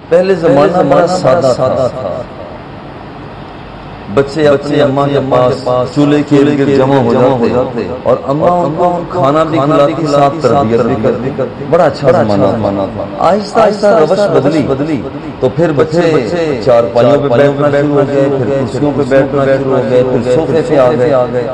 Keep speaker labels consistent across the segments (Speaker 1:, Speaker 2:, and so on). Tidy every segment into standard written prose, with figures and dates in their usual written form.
Speaker 1: پہلے زمانہ بڑا سادہ تھا، بچے اپنی اماں کے پاس چولہے کے ارد جمع ہو جاتے اور اماں ان کو کھانا بھی کھلاتی، ساتھ تربیت بھی کرتی، بڑا اچھا زمانہ تھا۔ آہستہ آہستہ روش بدلی تو پھر بچے چارپائیوں پہ بیٹھنا شروع ہو گئے، پھر کرسیوں پہ بیٹھنا شروع ہو گئے، پھر صوفے پہ آ گئے۔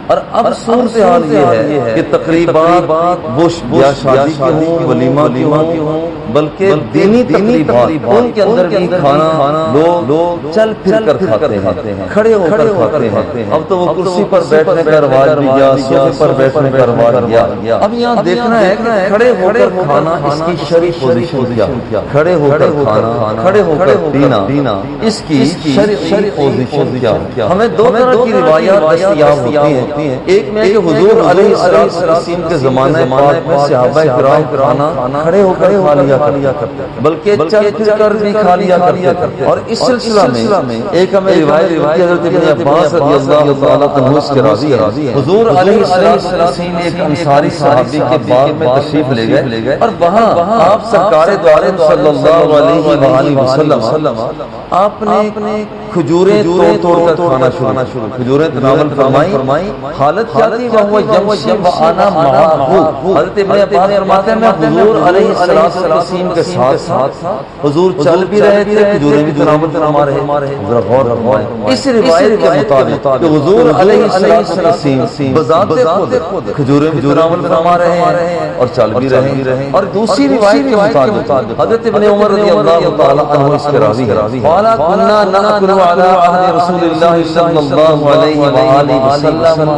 Speaker 1: اور اب صورتحال یہ ہے کہ تقریبات وہ یا شادی کی ہوں، ولیمہ کی ہوں، بلکہ دینی تقریبات ان کے اندر بھی کھانا لوگ چل پھر کر کھاتے ہیں، کھڑے ہو کر کھاتے ہیں۔ اب تو وہ کرسی پر بیٹھنے کا رواج بھی گیا، صوفے پر بیٹھنے کا رواج گیا۔ اب یہاں دیکھنا ہے کہ کھڑے ہو کر کھانا اس کی شرعی پوزیشن کیا، کھڑے ہو کر کھانا، کھڑے ہو کر پینا اس کی شرعی پوزیشن کیا۔ ہمیں دو طرح کی روایات دستیاب ہوتی ہیں، ایک میں کہ حضور علیہ السلام کے زمانے پاک میں صحابہ کرام کھانا کھڑے ہو کر کھا لیا کرتے، بلکہ چل پھر کر بھی کھا لیا کرتے۔ اور اس سلسلہ میں ایک ہمیں روایت حضرت ابن عباس رضی اللہ تعالیٰ عنہ سے راضی ہے، حضور علیہ السلام ایک انصاری صحابی کے باغ میں تشریف لے گئے اور وہاں آپ سرکار دو عالم صلی اللہ علیہ وآلہ وسلم آپ نے کھجوریں توڑ کر کھانا شروع، کھجوریں تناول فرمائی۔ حالت کیا تھی؟ وہ یمشی وانا معه، حضرت ابن عباس فرماتے ہیں میں حضور علیہ السلام کے ساتھ حضور چل بھی رہے تھے، کھجوریں بھی تناول فرما رہے۔ ذرا غور فرمائیں، اس روایت کے مطابق کہ حضور علیہ السلام بذات خود کھجوریں بھی تناول فرما رہے ہیں اور چل بھی رہے ہیں۔ اور دوسری روایت کے مطابق حضرت ابن عمر رضی اللہ تعالیٰ عنہ اس کے راضی ہے، قال كنا نأكل على عهد رسول الله صلی اللہ علیہ وآلہ وسلم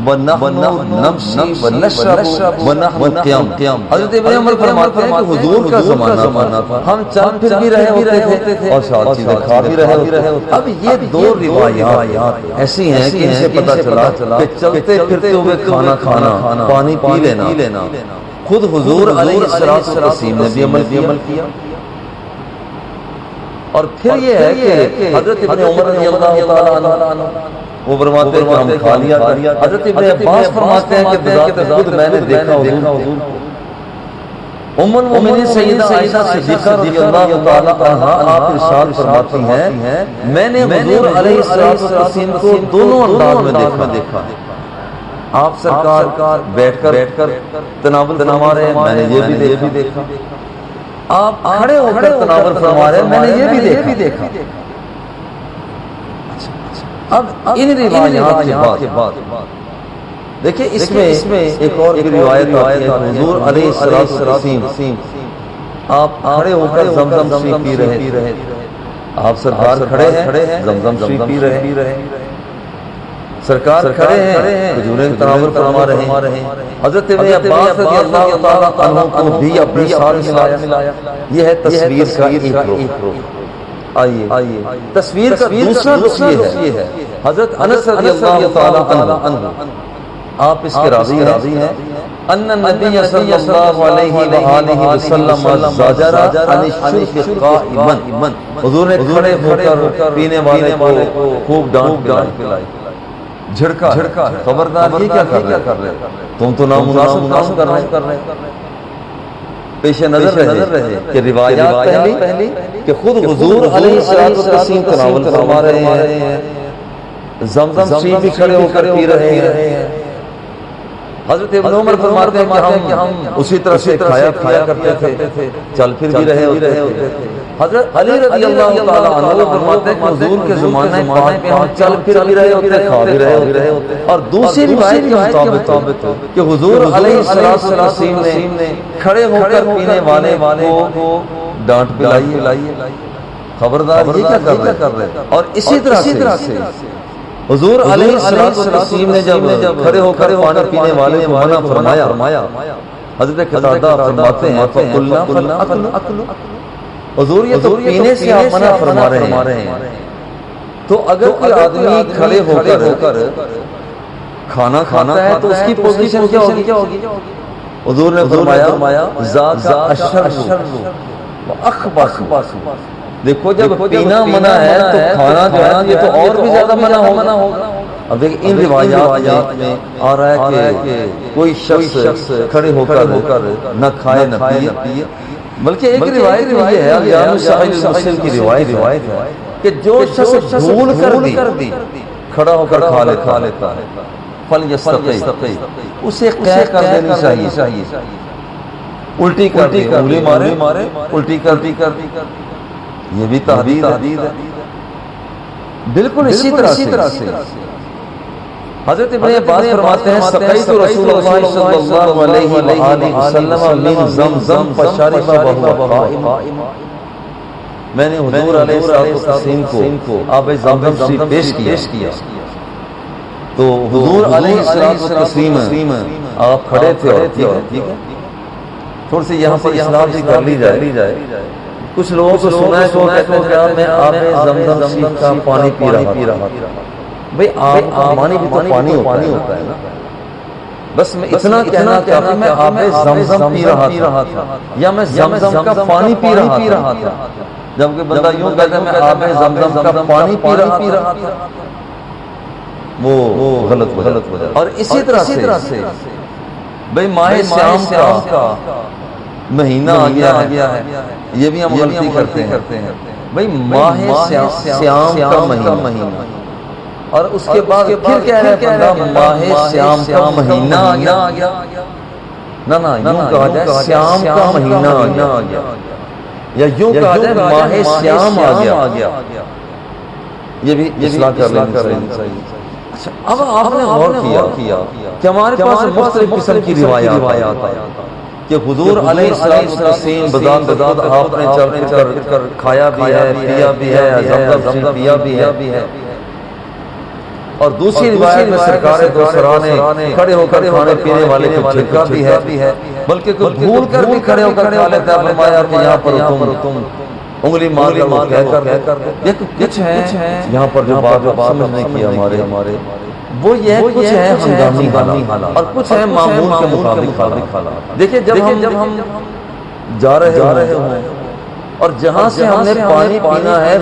Speaker 1: ونحن نمشي ونشرب ونحن قیام۔ حضرت ابن عمر فرماتے ہیں کہ حضور کا زمانہ تھا، ہم چل پھر بھی رہے ہوتے تھے اور ساتھ چیزیں کھا بھی رہے ہوتے تھے۔ اب یہ دو روایات ایسی ہیں کہ ان سے پتہ چلا کہ چلتے پھرتے ہوئے کھانا، پانی پی لینا خود حضور علیہ السلام نے بھی عمل کیا۔ اور پھر یہ ہے کہ حضرت ابن عمر رضی اللہ تعالیٰ عنہ وہ فرماتے ہیں کہ ہم کھا لیا۔ حضرت ابن عباس فرماتے ہیں کہ بذات خود میں نے دیکھا حضور کو۔ ام المؤمنین سیدہ عائشہ صدیقہ رضی اللہ تعالیٰ عنہا آپ ارشاد فرماتی ہیں میں نے حضور علیہ السلام کو دونوں انداز میں دیکھا۔ آپ سرکار بیٹھ کر تناول فرما رہے ہیں، میں نے یہ بھی دیکھا۔ آپ کھڑے ہو کر تناول فرما رہے ہیں، میں نے یہ بھی دیکھا۔ اب ان روایات کے بعد دیکھیں اس میں ایک اور روایت آتی ہے، حضور علیہ السلام آپ کھڑے ہو کر زمزم شریف پی رہے، آپ سرکار کھڑے ہیں زمزم شریف پی رہے، سرکار کھڑے ہیں کھجوریں تناول فرما رہے ہیں۔ حضرت ابن عباس رضی اللہ تعالیٰ عنہ کو بھی اپنے ساتھ ملایا۔ یہ ہے تصویر کا ایک رخ۔ آئیے تصویر کا دوسرا رخ یہ ہے، حضرت انس رضی اللہ تعالیٰ عنہ آپ اس کے راضی ہیں ان النبی صلی اللہ علیہ وآلہ وسلم زجر عن الشرب قائما، حضور نے کھڑے ہو کر پینے والے کو خوب ڈانٹ پلائی، جھڑکا خبردار یہ کیا کر رہے، تم تو نامناسب کام کر رہے۔ پیش نظر رہے کہ روایات پہلی کہ خود حضور علیہ السلام تناول فرما رہے ہیں، زمزم شریف بھی کھڑے ہو کر پی رہے ہیں۔ حضرت ابن عمر فرماتے ہیں کہ ہم اسی طرح سے کھایا کرتے تھے، چل پھر بھی رہے ہوتے تھے۔ حضرت علی رضی اللہ تعالیٰ عنہ فرماتے ہیں کہ حضور کے زمانے پاک میں ہم چل پھر بھی رہے ہوتے، کھا بھی رہے ہوتے۔ اور دوسری روایت کے مطابق کہ حضور علیہ السلام نے کھڑے ہو کر پینے والے کو ڈانٹ پلائی، خبردار یہ کیا کر رہے۔ اور اسی طرح سے حضور علیہ السلام نے جب کھڑے ہو کر پانی پینے والے کو منع فرمایا، حضرت قتادہ فرماتے ہیں فَقُلْنَا أَكْلُ، حضور یہ تو پینے سے آپ منع فرما رہے ہیں، تو اگر کوئی آدمی کھڑے ہو کر کھانا کھاتا ہے تو اس کی پوزیشن کیا ہوگی؟ حضور نے فرمایا ذَاكَ الشَّرُّ وَأَخْبَثُ، دیکھو جب پینا منع ہے تو کھانا جو ہے یہ تو اور بھی زیادہ منع ہوگا۔ اب دیکھ ان روایات میں آ رہا ہے کہ کوئی شخص کھڑے ہو کر نہ کھائے نہ پیے، بلکہ ایک روایت یہ ہے جامع صحیح مسلم کی روایت ہے کہ جو شخص بھول کر دی کھڑا ہو کر کھا لیتا ہے فلیستقی اسے قے کر دینی چاہیے، الٹی کر دی، انگلی مارے الٹی کر دی، یہ بھی تحدید ہے۔ بالکل اسی طرح سے حضرت ابن عباس فرماتے ہیں سقیت رسول اللہ صلی اللہ علیہ وآلہ وسلم من زمزم فشرب وهو قائم، میں نے حضور علیہ السلام کو آب زمزم سے پیش کیا تو حضور علیہ السلام آپ کھڑے تھے، اور ٹھیک ہے تھوڑی سی یہاں پر اسلام سے کر لی جائے۔ کچھ لوگوں کو سنا ہے تو کہتے ہیں میں آب زمزم کا پانی پی رہا تھا۔ بھئی پانی بھی تو پانی ہوتا ہے نا، بس میں اتنا کہنا کافی میں آب زمزم پی رہا تھا یا میں زمزم کا پانی پی رہا تھا، جبکہ بندہ یوں کہتا ہے میں آب زمزم کا پانی پی رہا تھا، وہ غلط ہو جائے۔ اور اسی طرح سے بھئی ماہ سیام کا مہینہ آ گیا ہے، یہ بھی ہم غلطی کرتے ہیں۔ بھئی ماہ سیام کا مہینہ، اور اس کے بعد پھر کہہ رہے ہیں بندہ ماہ سیام کا مہینہ آ گیا، نہ یوں کہا جائے سیام کا مہینہ آ گیا، یا یوں کہا جائے ماہ سیام آ گیا، یہ بھی اصلاح کر لینی چاہیے۔ اب آپ نے غور کیا کہ ہمارے پاس مختلف قسم کی روایات ہیں کہ حضور علیہ السلام بذات خود آپ نے چل کر کھایا بھی ہے، پیا بھی ہے، زمزم پیا بھی ہے، اور دوسری روایت میں سرکار دو سرا نے کھڑے ہو کر کھانے پینے والے کو جھٹکا بھی ہے، بلکہ کوئی بھول کر بھی کھڑے ہو کر کھا لیتا ہے۔ فرمایا کہ یہاں پر تم انگلی مار کر کہہ کر کچھ ہے یہاں پر جو بات سمجھنے کی ہمارے وہ یہ کچھ ہے ہنگامی حالات اور کچھ ہے معمول کے مطابق حالات۔ دیکھیں جب ہم جا رہے ہوں اور جہاں سے ہم نے پانی پینا ہے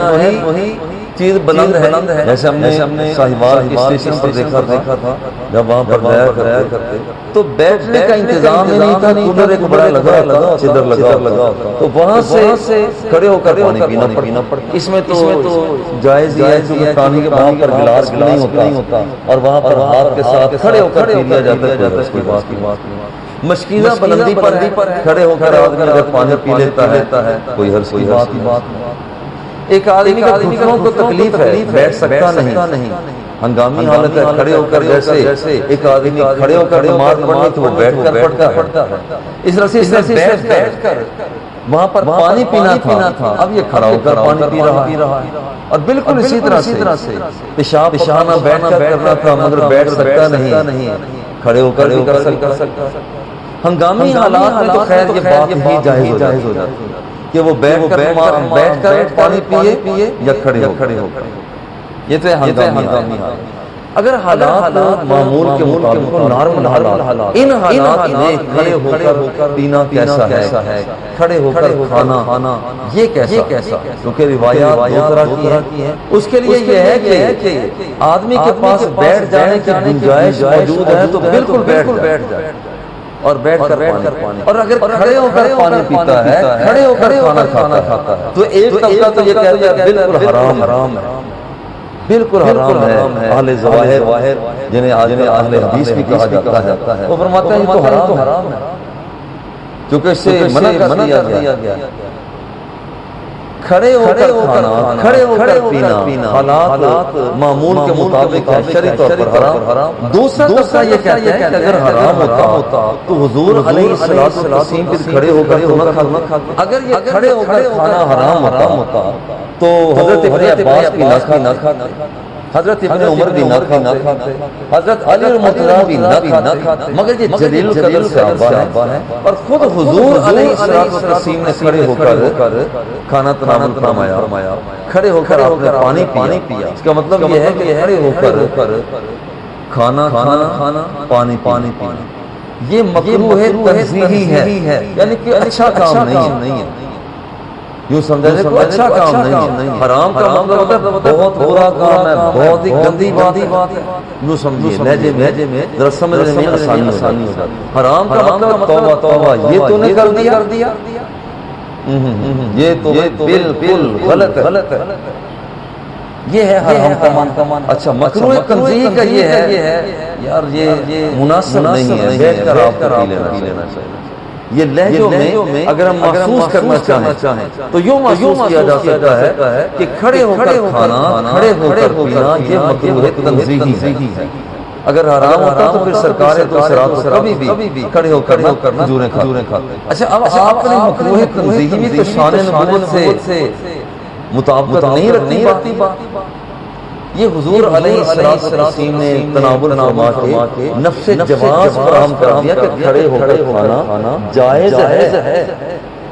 Speaker 1: وہی چیز بلند ہے، جیسے ہم نے ساہیوال اسٹیشن پر دیکھا تھا جب وہاں پر جایا کرتے تو بیٹھنے کا انتظام ہی نہیں تھا، کولر ایک بڑا لگا چدر لگا تو وہاں سے کھڑے ہو کر پانی پینا پڑتا۔ اس میں تو جائز ہی ہے کہ پانی کے وہاں پر گلاس نہیں ہوتا اور وہاں پر ہاتھ کے ساتھ کھڑے ہو کر پی لیا جاتا ہے، کوئی بات نہیں۔ مشکیزہ بلندی پر کھڑے ہو کر آدمی اگر پانی پی لیتا ہے کوئی حرج کی بات نہیں۔ ایک آدمی کے گھٹنوں کو تکلیف ہے، بیٹھ سکتا نہیں، ہنگامی حالت ہے، کھڑے ہو کر جیسے ایک آدمی کھڑے ہو کر نماز پڑھنی تو وہ بیٹھ کر پڑھتا ہے، اس طرح سے بیٹھ کر وہاں پر پانی پینا تھا، اب یہ کھڑا ہو کر پانی پی رہا ہے۔ اور بالکل اسی طرح سے پیشاب پخانا بیٹھ کر کرنا تھا مگر بیٹھ سکتا نہیں، کھڑے ہو کر کر سکتا۔ ہنگامی حالات میں تو خیر یہ بات ہی جائز ہو جاتی ہے کہ وہ بیٹھ کر پانی پیے یا کھڑے ہو کر، یہ تو ہے ہنگامی حالات۔ اگر حالات معمول کے مطابق نارمل حالات، ان حالات میں کھڑے ہو کر پینا کیسا ہے، کھڑے ہو کر کھانا یہ کیسا، کیونکہ روایات دو طرح کی ہیں۔ اس کے لیے یہ ہے کہ آدمی کے پاس بیٹھ جانے کی گنجائش موجود ہے تو بالکل بیٹھ جائے اور بیٹھ کر پانی، اور اگر کھڑے ہو کر پانی پیتا ہے، کھڑے ہو کر کھانا کھاتا ہے تو ایک طبقہ تو یہ کہتا ہے بالکل حرام ہے، بالکل حرام ہے۔ اہل ظواہر جنہیں اہل حدیث بھی کہا جاتا ہے وہ فرماتے ہیں یہ تو حرام ہے کیونکہ اس سے منع کر دیا گیا۔ کھڑے ہو کر کھانا، کھڑے ہو کر پینا حالات معمول کے مطابق ہے، شرعی طور پر حرام۔ دوسرا طبقہ یہ کہتا ہے کہ اگر حرام ہوتا تو حضور علیہ السلام پھر کھڑے ہو کر نہ کھاتے۔ اگر یہ کھڑے ہو کر کھانا حرام ہوتا تو حضرت ابن عباس بھی نہ کھاتے، حضرت ابن عمر بھی نہ کھاتے، حضرت علی المرتضیٰ بھی نہ کھاتے، مگر یہ جلیل القدر صحابہ ہیں اور خود حضور علیہ السلام نے کھڑے ہو کر کھانا تناول فرمایا، کھڑے ہو کر آپ نے پانی پیا۔ اس کا مطلب یہ ہے کہ کھڑے ہو کر کھانا پانی پینا یہ مکروہ ہے، تنزیہی ہے، یعنی کہ اچھا کام نہیں ہے، یوں سمجھا جائے کوئی اچھا کام نہیں ہے۔ حرام کا مطلب ہوتا ہے بہت برا کام ہے، بہت ہی گندی بات ہے، یوں سمجھیے لہجے میں ذرا سمجھنے میں آسانی ہو جاتی ہے۔ حرام کا مطلب توبہ یہ تو نے کر دیا یہ تو بالکل غلط ہے، یہ ہے حرام کا معنی۔ اچھا مکروہ تنزیہی کا یہ ہے یار یہ مناسب نہیں ہے بیٹھ کر آپ کو پی لینا چاہیے۔ یہ لہجوں میں اگر ہم محسوس کرنا چاہیں تو یوں محسوس کیا جا سکتا ہے کہ کھڑے ہو کر کھانا، کھڑے ہو کر پینا یہ مکروہ تنزیہی ہے۔ اگر حرام ہوتا تو پھر سرکار تو سرات کبھی بھی کھڑے ہو کر کھجوریں کھاتے۔ اچھا اب آپ نے مکروہ تنزیہی میں تو شان نبوت سے مطابقت نہیں رکھتی بات۔ یہ حضور علیہ السلام نے تناول فرما کے نفس جواز فراہم کر دیا کہ کھڑے ہو کر کھانا جائز ہے،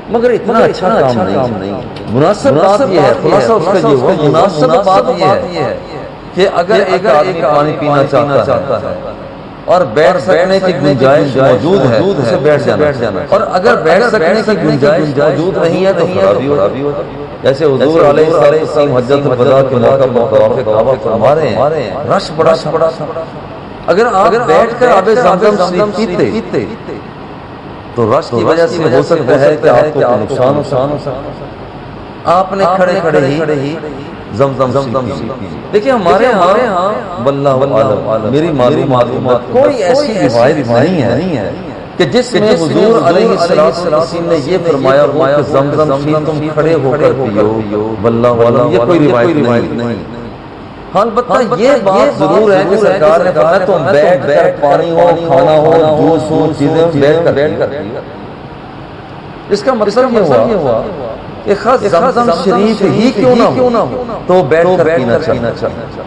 Speaker 1: مگر اتنا اچھا کام نہیں۔ مناسب بات یہ ہے، خلاصہ اس کا یہ ہوا، مناسب بات یہ ہے کہ اگر ایک آدمی پانی پینا چاہتا ہے اور بیٹھ سکنے کی گنجائش موجود ہے اسے بیٹھ جانا، اور اگر بیٹھ سکنے کی گنجائش موجود نہیں ہے تو خرابی ہوتا۔ جیسے حضور علیہ السلام حجۃ الوداع کے موقع پر طواف کعبہ فرما رہے ہیں، رش بڑا تھا۔ اگر آپ بیٹھ کر آب زمزم پیتے تو رش کی وجہ سے ہو سکتا ہے کہ آپ کو نقصان ہو سکتا ہے۔ آپ نے کھڑے ہی زمزم دیکھیں ہمارے ہاں واللہ عالم میری معلومات کوئی ایسی روایت نہیں ہے کہ جس میں حضور علیہ السلام نے یہ فرمایا کہ زمزم تم کھڑے ہو کر پیو، واللہ عالم یہ کوئی روایت نہیں۔ ہاں البتہ یہ بات ضرور ہے کہ سرکار نے فرمایا تم بیٹھ کر پانی ہو، کھانا ہو، جوس ہو، چیزیں بیٹھ کر پیو۔ اس کا مطلب یہ ہوا کہ خاص زمزم شریف ہی کیوں نہ ہو تو بیٹھ کر پینا چاہیے۔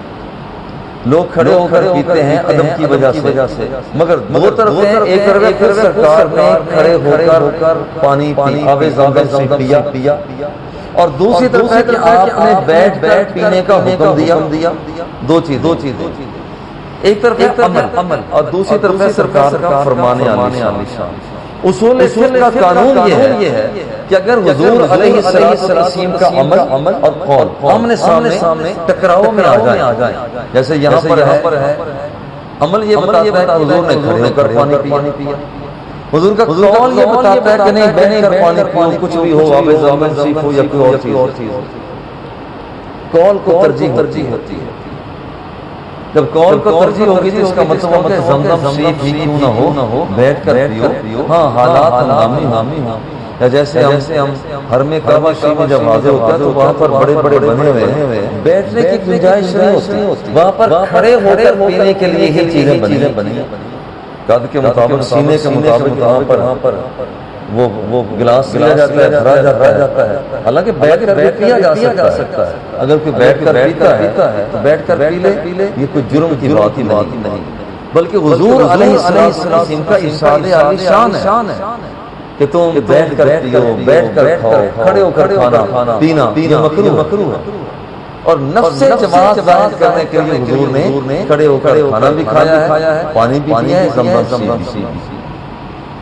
Speaker 1: لوگ کھڑے ہو کر پیتے ہیں ادب کی وجہ سے، مگر دو طرف ہیں، ایک طرف پھر سرکار نے کھڑے ہو کر پانی آب زمزم پیا، اور دوسری طرف ہے کہ آپ نے بیٹھ کر پینے کا حکم دیا۔ دو چیزیں، ایک طرف ہے عمل اور دوسری طرف ہے سرکار کا فرمان عالی شان۔ اصول فقہ کا قانون یہ ہے کہ اگر حضور علیہ السلام کا عمل اور قول آمنے سامنے ٹکراؤ میں آ جائیں، جیسے یہاں پر ہے عمل یہ بتاتا ہے کہ حضور نے کھڑے ہو کر پانی پیا، حضور کا قول یہ بتاتا ہے کہ نہیں بیٹھ کر پانی پیو، کچھ بھی ہو، آب زمزم شریف ہو یا کوئی اور چیز ہو، قول کو ترجیح ہوتی ہے۔ جب قول کو ترجیح ہوگی تو اس کا مطلب ہے زمزم شریف ہی کیوں نہ ہو بیٹھ کر پیو۔ ہاں حالات ہنگامی ہوں، یا جیسے ہم حرم کعبہ شریف میں جب حاضر ہوتا ہے تو وہاں پر بڑے بنے ہوئے بیٹھنے کی گنجائش نہیں ہوتی، وہاں پر کھڑے ہو کر پینے کے لیے ہی چیزیں بنی، قد کے مطابق، سینے کے مطابق وہاں پر وہ گلاس لیا جاتا ہے، بھرا جاتا ہے۔ حالانکہ بیٹھ کر پیا جا سکتا ہے، اگر کوئی بیٹھ کر پیتا ہے تو بیٹھ کر پی لے، یہ کوئی جرم کی بات ہی نہیں، بلکہ حضور علیہ السلام کا ارشاد عالی شان ہے کہ تم بیٹھ کر پیو، بیٹھ کر کھاؤ، کھڑے ہو کر کھانا پینا مکروہ ہے۔ اور نفس جماعت ظاہر کرنے کے لیے حضور نے کھڑے ہو کر کھانا بھی کھایا ہے، پانی بھی پیا ہے، زمزم شریف۔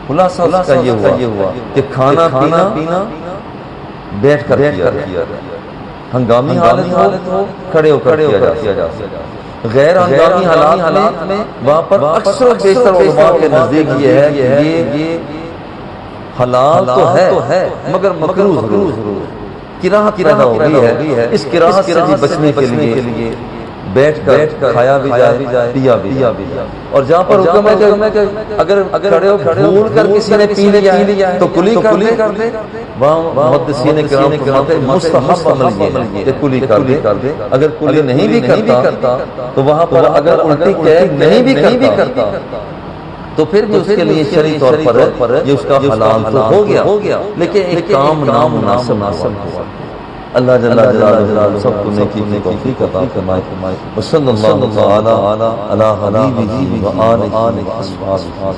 Speaker 1: خلاصہ اس کا یہ ہوا کہ کھانا پینا بیٹھ کر کیا، ہنگامی حالت ہو کھڑے ہو کر کیا جا سکتا، غیر ہنگامی حالات میں وہاں پر اکثر و بیشتر علماء کے نزدیک یہ ہے کہ یہ حلال تو ہے مگر مکروہ ضرور۔ کراہت پیدا ہو گئی ہے، اس کراہت سے بچنے کے لیے بیٹھ کر کھایا بھی جائے، پیا بھی جائے۔ اور جہاں پر حکم ہے کہ اگر کھڑے ہو بھول کر کسی نے پی لیا تو کلی کر دے، وہاں محدثین کرام فرماتے ہیں مستحب عمل یہ ہے کہ کلی کر دے۔ اگر کلی نہیں بھی کرتا تو وہاں پر اگر الٹی کہے نہیں بھی کرتا تو پھر بھی اس کے لیے شرعی طور پر یہ اس کا حلال تو ہو گیا، لیکن ایک کام نامناسب ہوا۔ اللہ جل جلالہ سب کو نیکی کی توفیق عطا فرمائے۔ وصلی اللہ تعالی علی حبیبہ و آلہ و اصحابہ۔